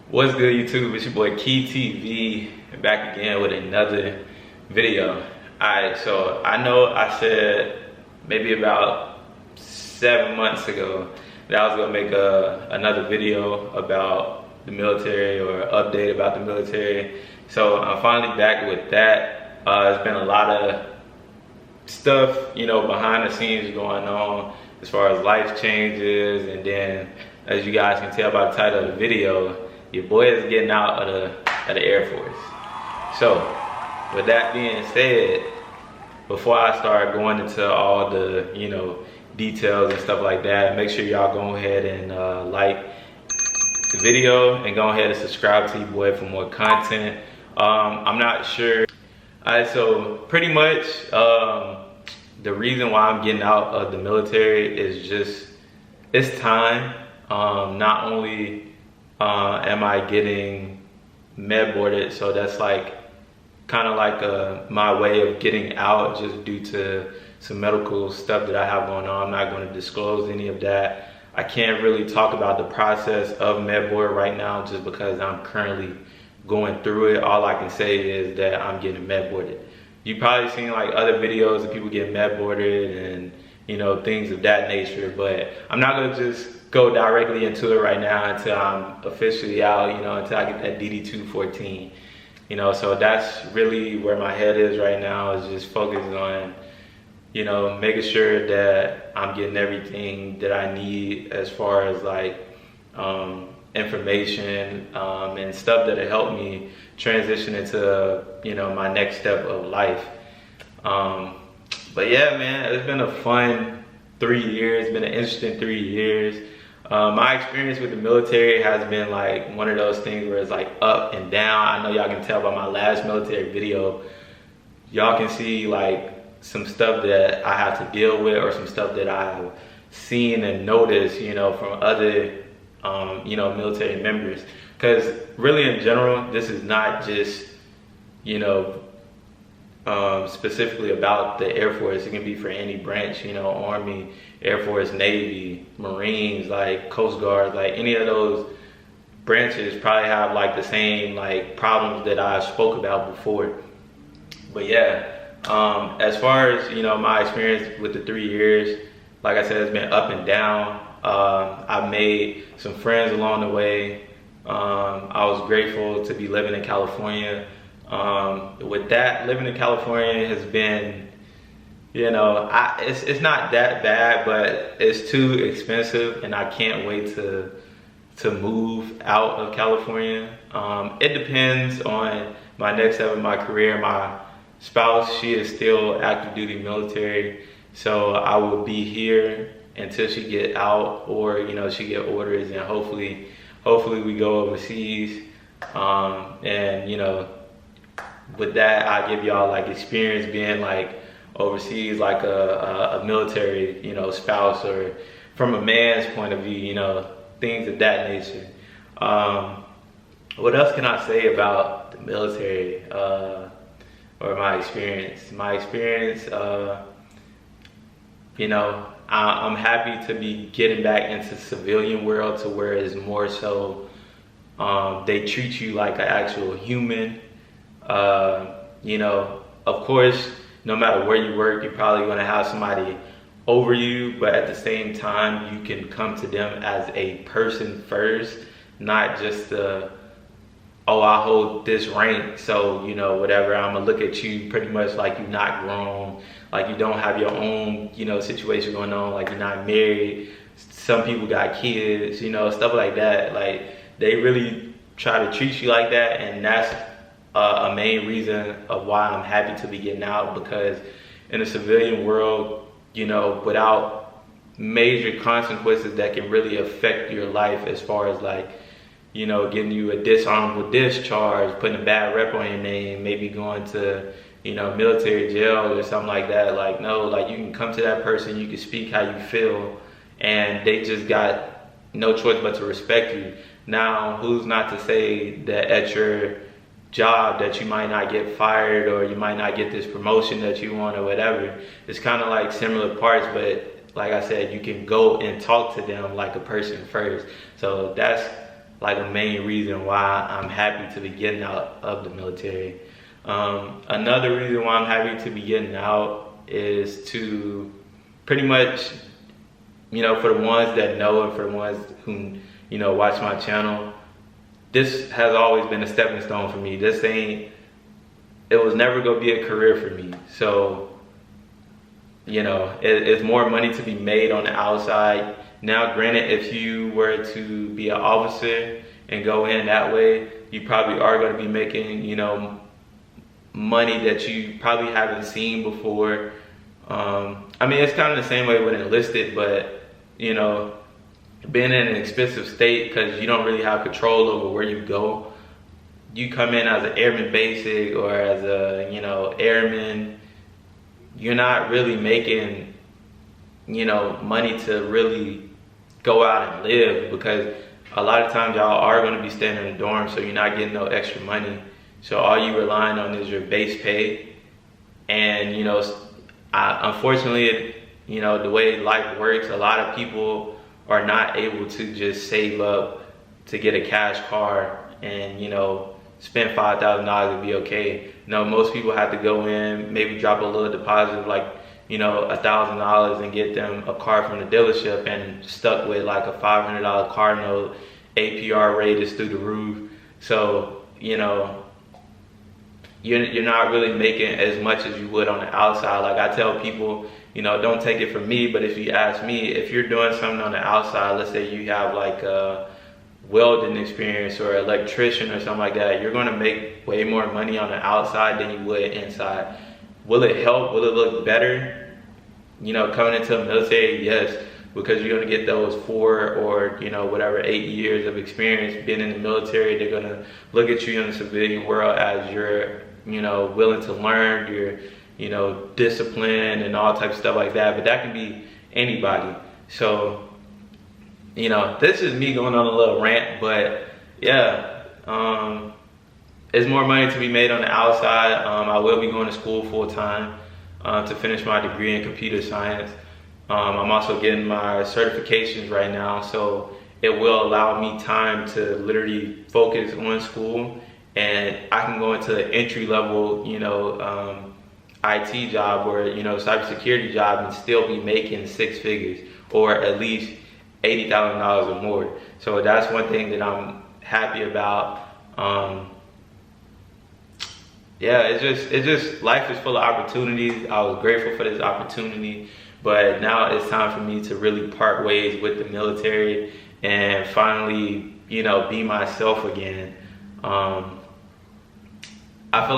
What's good, YouTube? It's your boy Key TV, back again with another video. Alright, so I know I said maybe about 7 months ago that I was gonna make another video about the military or update about the military. So I'm finally back with that. There's been a lot of stuff, behind the scenes going on as far as life changes, and then as you guys can tell by the title of the video, your boy is getting out of the Air Force. So with that being said, before I start going into all the details and stuff like that, make sure y'all go ahead and like the video and go ahead and subscribe to your boy for more content. I'm not sure. Alright, so pretty much the reason why I'm getting out of the military is just it's time. Not only am I getting med boarded, so that's like kind of like my way of getting out, just due to some medical stuff that I have going on. I'm not going to disclose any of that. I can't really talk about the process of med board right now just because I'm currently going through it. All I can say is that I'm getting med boarded. You've probably seen like other videos of people getting med boarded and things of that nature, but I'm not going to just go directly into it right now until I'm officially out, until I get that DD-214. So that's really where my head is right now, is just focusing on making sure that I'm getting everything that I need as far as like information and stuff that'll help me transition into my next step of life. But yeah, man, it's been a fun 3 years. It's been an interesting 3 years. My experience with the military has been like one of those things where it's like up and down. I know y'all can tell by my last military video. Y'all can see like some stuff that I have to deal with, or some stuff that I've seen and noticed, from other, military members. Because really in general, this is not just, specifically about the Air Force. It can be for any branch, Army, Air Force, Navy, Marines, like Coast Guard, like any of those branches probably have like the same like problems that I spoke about before. But yeah, as far as my experience with the 3 years, like I said, it's been up and down. I've made some friends along the way. I was grateful to be living in California. With that, living in California has been, it's not that bad, but it's too expensive, and I can't wait to move out of California. It depends on my next step in my career. My spouse, she is still active duty military, so I will be here until she get out, or she get orders, and hopefully we go overseas. And with that, I give y'all like experience being like overseas, like a military spouse, or from a man's point of view, things of that nature. What else can I say about the military, or my experience? I'm happy to be getting back into the civilian world, to where it's more so they treat you like an actual human. Of course, no matter where you work, you're probably going to have somebody over you, but at the same time, you can come to them as a person first, not just oh, I hold this rank, so whatever, I'm gonna look at you pretty much like you're not grown, like you don't have your own situation going on, like you're not married. Some people got kids, stuff like that. Like they really try to treat you like that, and that's a main reason of why I'm happy to be getting out, because in the civilian world, without major consequences that can really affect your life, as far as like getting you a dishonorable discharge, putting a bad rep on your name, maybe going to military jail or something like that. Like no, like you can come to that person, you can speak how you feel, and they just got no choice but to respect you. Now, who's not to say that at your job that you might not get fired, or you might not get this promotion that you want, or whatever. It's kind of like similar parts, but like I said, you can go and talk to them like a person first. So that's like a main reason why I'm happy to be getting out of the military. Another reason why I'm happy to be getting out is to pretty much, you know, for the ones that know and for the ones who, you know, watch my channel, this has always been a stepping stone for me. It was never gonna be a career for me. So, you know, it's more money to be made on the outside. Now, granted, if you were to be an officer and go in that way, you probably are gonna be making, you know, money that you probably haven't seen before. I mean, it's kind of the same way with enlisted, but, you know, being in an expensive state, because you don't really have control over where you go. You come in as an airman basic or as a, you know, airman, you're not really making, you know, money to really go out and live, because a lot of times y'all are going to be staying in the dorm, so you're not getting no extra money. So all you relying on is your base pay. And, you know, unfortunately, you know, the way life works, a lot of people are not able to just save up to get a cash car and, you know, spend $5,000 and be okay. No, most people have to go in, maybe drop a little deposit of like, you know, $1,000 and get them a car from the dealership, and stuck with like a $500 car note. APR rate is through the roof. So, you know, you're not really making as much as you would on the outside. Like I tell people, you know, don't take it from me, but if you ask me, if you're doing something on the outside, let's say you have like a welding experience or electrician or something like that, you're gonna make way more money on the outside than you would inside. Will it help? Will it look better? You know, coming into the military, yes, because you're gonna get those 4 or, you know, whatever, 8 years of experience being in the military. They're gonna look at you in the civilian world as you're, you know, willing to learn, you're, you know, disciplined and all types of stuff like that. But that can be anybody. So, you know, this is me going on a little rant, but yeah, there's more money to be made on the outside. I will be going to school full time to finish my degree in computer science. I'm also getting my certifications right now, so it will allow me time to literally focus on school, and I can go into an entry level, you know, IT job or, you know, cybersecurity job and still be making 6 figures or at least $80,000 or more. So that's one thing that I'm happy about. Yeah, it's just life is full of opportunities. I was grateful for this opportunity, but now it's time for me to really part ways with the military and finally, you know, be myself again. I feel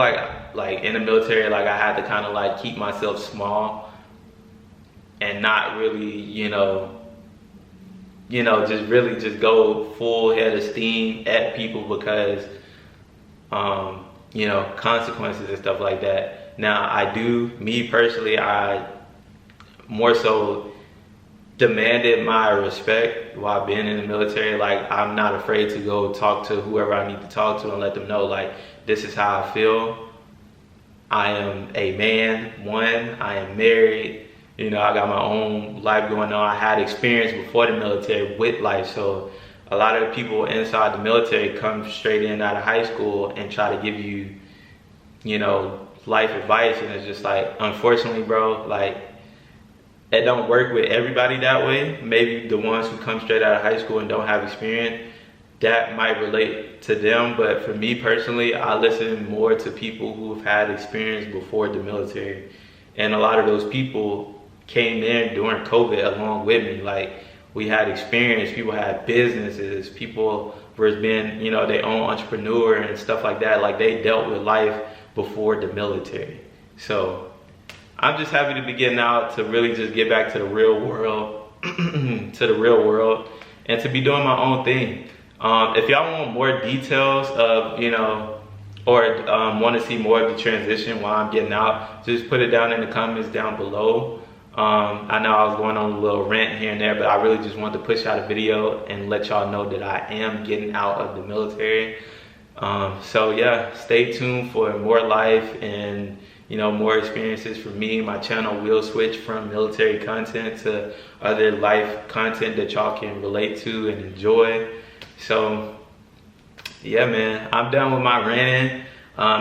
like in the military, like I had to kind of like keep myself small and not really, you know, just really just go full head of steam at people because, you know, consequences and stuff like that. Now I do, me personally, I more so demanded my respect while being in the military. Like I'm not afraid to go talk to whoever I need to talk to and let them know, like, this is how I feel. I am a man, I am married. You know, I got my own life going on. I had experience before the military with life. So a lot of people inside the military come straight in out of high school and try to give you, you know, life advice. And it's just like, unfortunately, bro, like it don't work with everybody that way. Maybe the ones who come straight out of high school and don't have experience, that might relate to them. But for me personally, I listen more to people who've had experience before the military. And a lot of those people came in during COVID along with me. Like we had experience, people had businesses, people were being, you know, their own entrepreneur and stuff like that. Like they dealt with life before the military. So I'm just happy to be getting out to really just get back to the real world, and to be doing my own thing. If y'all want more details of, you know, or want to see more of the transition while I'm getting out, just put it down in the comments down below. I know I was going on a little rant here and there, but I really just wanted to push out a video and let y'all know that I am getting out of the military. So yeah, stay tuned for more life and, you know, more experiences from me. My channel will switch from military content to other life content that y'all can relate to and enjoy. So yeah, man, I'm done with my ranting.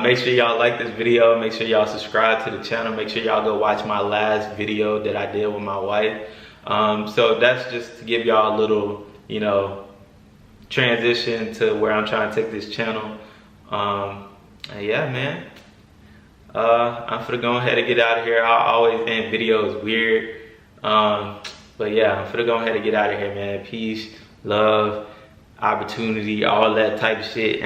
Make sure y'all like this video. Make sure y'all subscribe to the channel. Make sure y'all go watch my last video that I did with my wife. So that's just to give y'all a little, you know, transition to where I'm trying to take this channel. Yeah, man. I'm finna go ahead and get out of here. I always end videos weird. But yeah, I'm finna go ahead and get out of here, man. Peace, love, opportunity, all that type of shit.